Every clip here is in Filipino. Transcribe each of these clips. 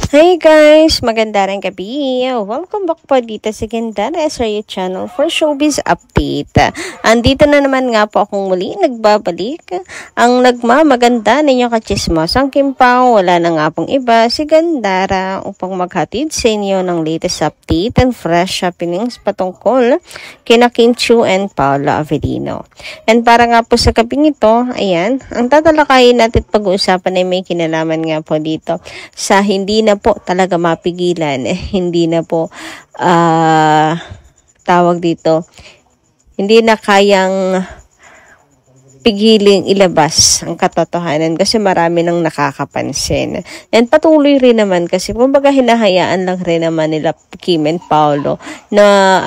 Hey guys! Magandang gabi! Welcome back po dito sa Gandara SRU channel for showbiz update. Andito na naman nga po akong muli nagbabalik. Ang nagmamaganda ninyong kachismosang Kim Pao, wala na nga pong iba si Gandara upang maghatid sa inyo ng latest update and fresh happenings patungkol kina Kim Chiu and Paolo Avellino. And para nga po sa gabing ito, ayan, ang tatalakayin natin pag-uusapan ay may kinalaman nga po dito sa hindi na po talaga mapigilan, hindi na po tawag dito, hindi na kayang pigiling ilabas ang katotohanan kasi marami nang nakakapansin. And patuloy rin naman kasi kumbaga hinahayaan lang rin naman nila Kim and Paolo na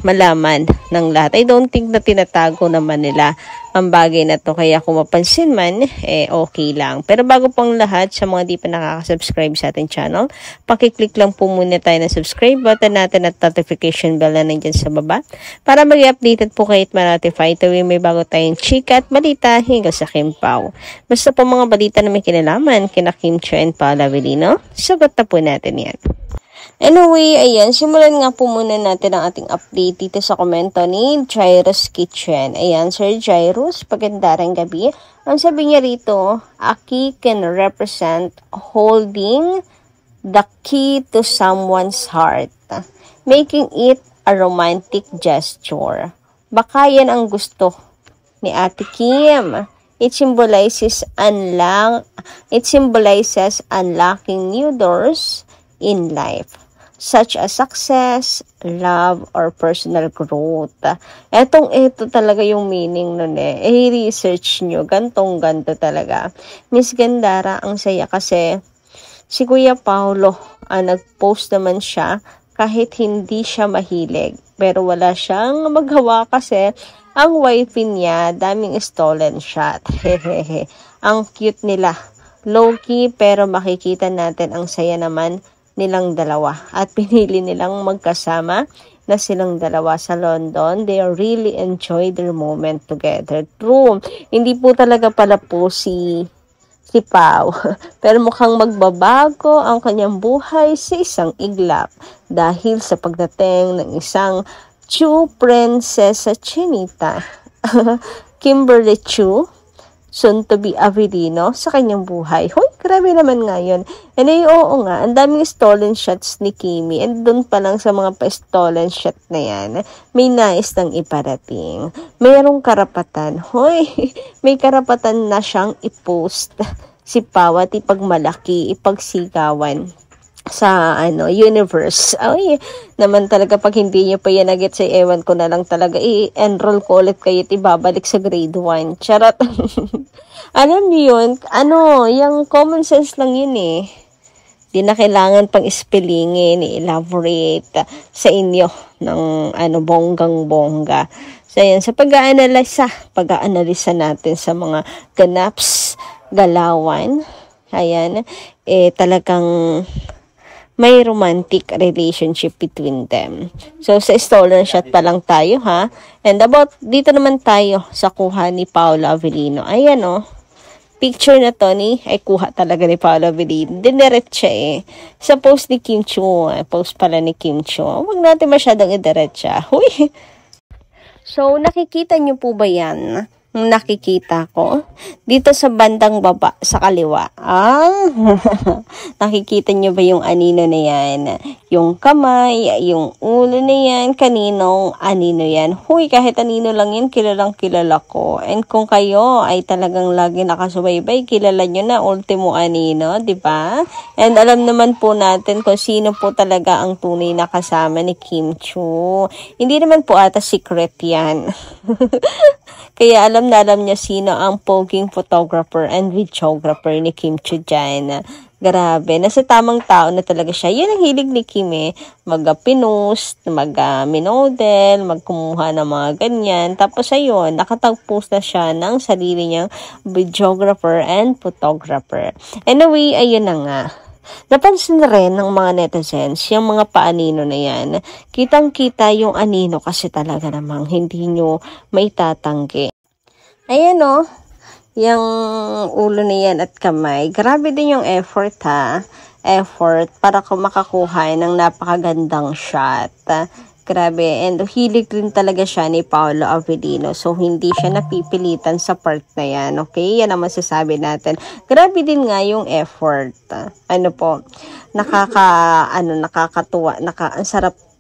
malaman ng lahat. I don't think na tinatago naman nila ang bagay na to, kaya kung mapansin man, okay lang. Pero bago pang lahat, sa mga di pa nakaka-subscribe sa ating channel, pakiclick lang po muna tayo na subscribe button natin at notification bell na nandyan sa baba para mag-updated po kayo at ma-notify tuwing may bago tayong chika at balita hingga sa Kim Pao. Basta po mga balita na may kinalaman kina Kim Chiu and Paolo Avellino, sagot na po natin yan. Anyway, ayan, simulan nga po muna natin ang ating update dito sa komento ni Jairus Kitchen. Ayan, Sir Jairus, pagandang gabi. Ang sabi niya rito, Aki can represent holding the key to someone's heart, making it a romantic gesture. Baka yan ang gusto ni Ate Kim. It symbolizes unlocking new doors in life, such as success, love, or personal growth. Ito talaga yung meaning nun i-research nyo, gantong-ganto talaga. Miss Gandara, ang saya kasi si Kuya Paolo, nag-post naman siya kahit hindi siya mahilig. Pero wala siyang magawa kasi ang wifey niya, daming stolen shot. Ang cute nila. Low-key, pero makikita natin ang saya naman nilang dalawa at pinili nilang magkasama na silang dalawa sa London. They really enjoy their moment together. True, hindi po talaga pala po si Pao pero mukhang magbabago ang kanyang buhay sa isang iglap dahil sa pagdating ng isang Chiu Prinsesa Chinita Kimberly Chiu, soon to be Avellino, sa kanyang buhay. Hoy, grabe naman nga yun. And oo nga, ang daming stolen shots ni Kimi. And doon pa lang sa mga pa-stolen shot na yan, may nais nang iparating. Mayroong karapatan. Hoy, may karapatan na siyang i-post si Pao at ipagmalaki, ipagsigawan sa universe. Ay, naman talaga pag hindi niyo pa yan nagit sa ewan ko na lang talaga i-enroll ko ulit kayo at ibabalik sa grade 1. Charot. Alam niyo yun, yung common sense lang yun Di na kailangan pang spellingin, i-elaborate sa inyo ng bonggang-bongga. So yan, sa pag-aanalisa natin sa mga ganaps, galawan, ayan, talagang may romantic relationship between them. So, sa stolen shot pa lang tayo, ha? And dito naman tayo sa kuha ni Paolo Avellino. Ayan, picture na to ay kuha talaga ni Paolo Avellino. Diniretsa sa post ni Kim Chiu. Post pala ni Kim Chiu. Huwag natin masyadong idiretsa. Huy! So, nakikita nyo po ba yan? Nakikita ko dito sa bandang baba sa kaliwa. Nakikita nyo ba yung anino na yan? Yung kamay, yung ulo na yan, kaninong anino yan? Huy, kahit anino lang yan, kilalang kilala ko. And kung kayo ay talagang lagi nakasubaybay, kilala nyo na ultimo anino, di ba? And alam naman po natin kung sino po talaga ang tunay na kasama ni Kim Chiu. Hindi naman po ata secret yan. Kaya alam niya sino ang poging photographer and videographer ni Kim Chiu dyan. Grabe, nasa tamang tao na talaga siya. Yan ang hilig ni Kim mag-pinost, mag-minodel, magkumuha ng mga ganyan. Tapos ayun, nakatag-post na siya ng sarili niyang videographer and photographer. Anyway, ayun na nga. Napansin rin ng mga netizens, yung mga paanino na yan. Kitang-kita yung anino kasi talaga namang hindi nyo maitatanggi. Ayan yung ulo niyan at kamay. Grabe din yung effort ha. Effort para makakuha ng napakagandang shot. Grabe. And hilig rin talaga siya ni Paolo Avellino. So, hindi siya napipilitan sa part na yan. Okay? Yan ang masasabi natin. Grabe din nga yung effort. Ano po, nakakatuwa.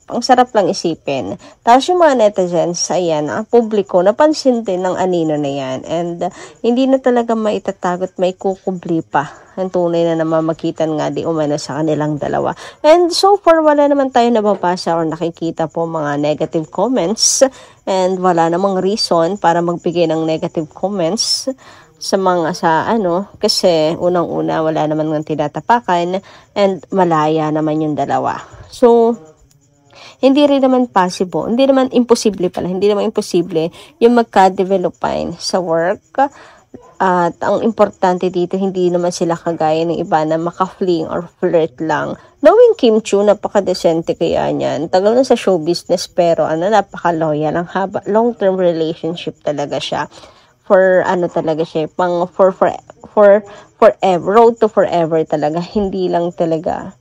Ang sarap lang isipin. Tapos yung mga netizens, ayan, ang publiko, napansin din ng anino na yan. And hindi na talaga maitatagot, may kukubli pa. Ang tunay na namamagitan nga di umano sa kanilang dalawa. And so far, wala naman tayo nababasa or nakikita po mga negative comments. And wala namang reason para magbigay ng negative comments kasi unang-una wala naman ng tinatapakan and malaya naman yung dalawa. So, hindi rin naman possible, hindi naman imposible yung magka-developan sa work. At ang importante dito, hindi naman sila kagaya ng iba na maka-fling or flirt lang. Knowing Kim Chiu, napaka-decente kaya niyan. Tagal na sa show business pero napaka-loyal. Ang haba, long-term relationship talaga siya. Talaga siya, for forever, road to forever talaga. Hindi lang talaga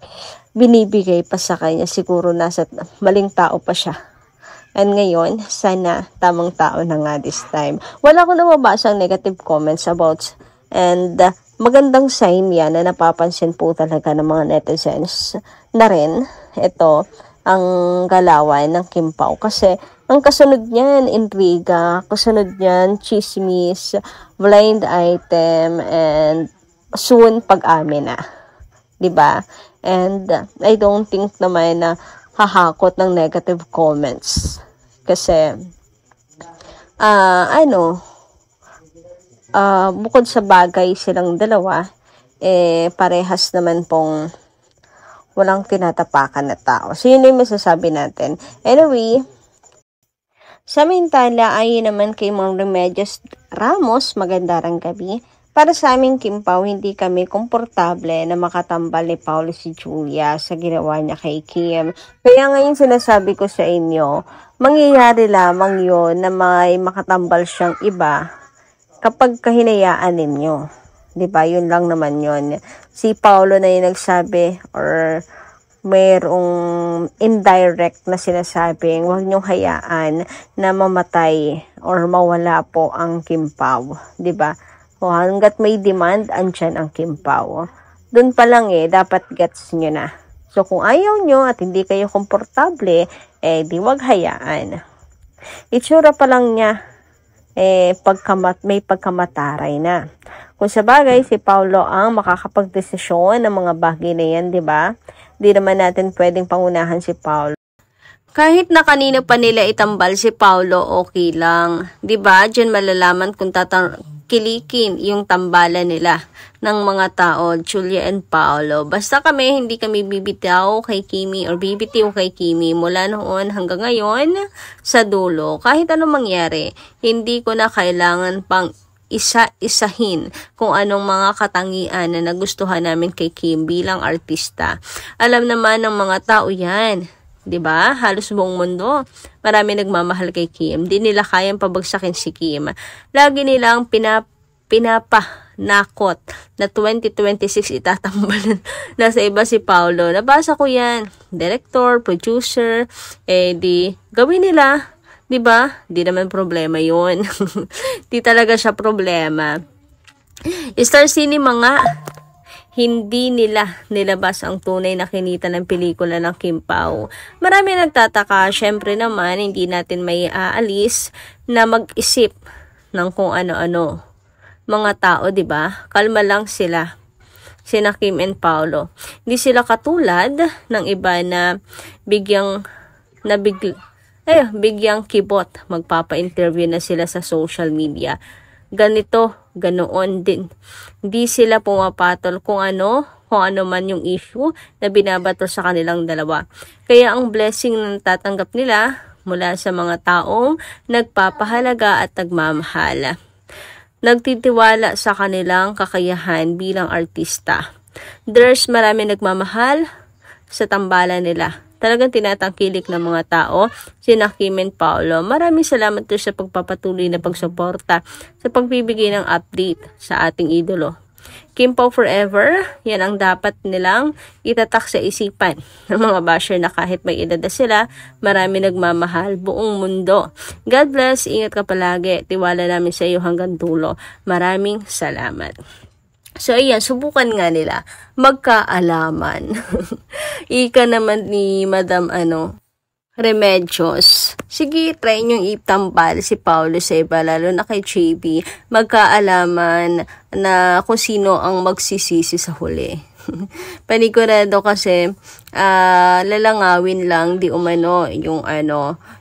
binibigay pa sa kanya. Siguro nasa maling tao pa siya. And ngayon, sana tamang tao na nga this time. Wala ko na mabasang negative comments about, and magandang sign yan na napapansin po talaga ng mga netizens na rin ito ang galawan ng Kim Pao. Kasi ang kasunod niyan, intriga, kasunod niyan, chismis, blind item, and soon pag-amin na. Diba? And I don't think naman na hahakot ng negative comments. Kasi, bukod sa bagay silang dalawa, parehas naman pong walang tinatapakan na tao. So, yun yung masasabi natin. Anyway, samantala, ayon naman kay Mang Remedios Ramos, maganda rang gabi. Para sa aming Kim Pao, hindi kami komportable na makatambal ni Paolo si Julia sa ginawa niya kay Kim. Kaya ngayon sinasabi ko sa inyo, mangyayari lamang yun na may makatambal siyang iba kapag kahinayaan ninyo. Diba? Yun lang naman yun. Si Paolo na yung nagsabi or mayroong indirect na sinasabing huwag niyong hayaan na mamatay or mawala po ang Kim Pao. Diba? O hanggat may demand, andyan ang Kim Pao. Doon pa lang dapat gets nyo na. So kung ayaw nyo at hindi kayo komportable, di wag hayaan. Itsura pa lang niya, may pagkamataray na. Kung sa bagay, si Paolo ang makakapagdesisyon ng mga bagay na yan, di ba? Di naman natin pwedeng pangunahan si Paolo. Kahit na kanino pa nila itambal si Paolo, okay lang. Di ba? Diyan malalaman kung kilikin yung tambalan nila ng mga tao, Julia and Paolo. Basta hindi kami bibitaw kay Kimi or bibitiw kay Kimi mula noon hanggang ngayon sa dulo. Kahit anong mangyari, hindi ko na kailangan pang isa-isahin kung anong mga katangian na nagustuhan namin kay Kim bilang artista. Alam naman ng mga tao yan. 'Di ba? Halos buong mundo. Marami nagmamahal kay Kim. Di nila kayang pabagsakin si Kim. Lagi nilang pinapanakot na 2026 itatambalan na sa iba si Paolo. Nabasa ko 'yan. Director, producer, di gawin nila. 'Di ba? Di naman problema 'yon. Di talaga siya problema. Star Cinema nga, hindi nila nilabas ang tunay na kinita ng pelikula ng Kim Pao. Marami nagtataka, syempre naman hindi natin may aalis na mag-isip ng kung ano-ano. Mga tao, 'di ba? Kalma lang sila. Sina Kim and Paolo. Hindi sila katulad ng iba na bigyang kibot. Magpapa-interview na sila sa social media. Ganito, ganoon din. Hindi sila pumapatol kung ano man yung issue na binabato sa kanilang dalawa. Kaya ang blessing na natatanggap nila mula sa mga taong nagpapahalaga at nagmamahal. Nagtitiwala sa kanilang kakayahan bilang artista. There's marami nagmamahal sa tambalan nila. talagang tinatangkilik ng mga tao, sina Kim and Paolo. Maraming salamat po sa pagpapatuloy na pagsuporta sa pagbibigay ng update sa ating idolo. Kim Pao forever, yan ang dapat nilang itatak sa isipan ng mga basher na kahit may edad na sila, marami nagmamahal buong mundo. God bless, ingat ka palagi, tiwala namin sa iyo hanggang dulo. Maraming salamat. So ayan, subukan nga nila magkaalaman. Ika naman ni Madam Remedios. Sige, try niyong itambal si Paolo sa iba, lalo na kay JB. Magkaalaman na kung sino ang magsisisi sa huli. Panigurado kasi lalangawin lang di umano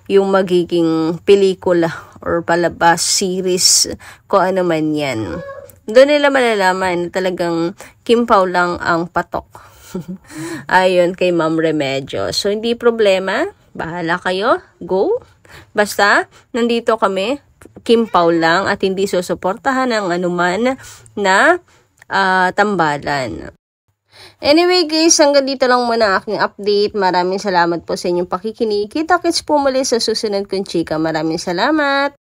yung magiging pelikula or palabas, series, kung ano man yan. Doon nila malalaman talagang Kim Pao lang ang patok. Ayon kay Ma'am Remedios. So, hindi problema. Bahala kayo. Go. Basta, nandito kami. Kim Pao lang at hindi susuportahan ng anuman na tambalan. Anyway guys, hanggang dito lang muna aking update. Maraming salamat po sa inyong pakikinig. Kita-kits po muli sa susunod kong chika. Maraming salamat.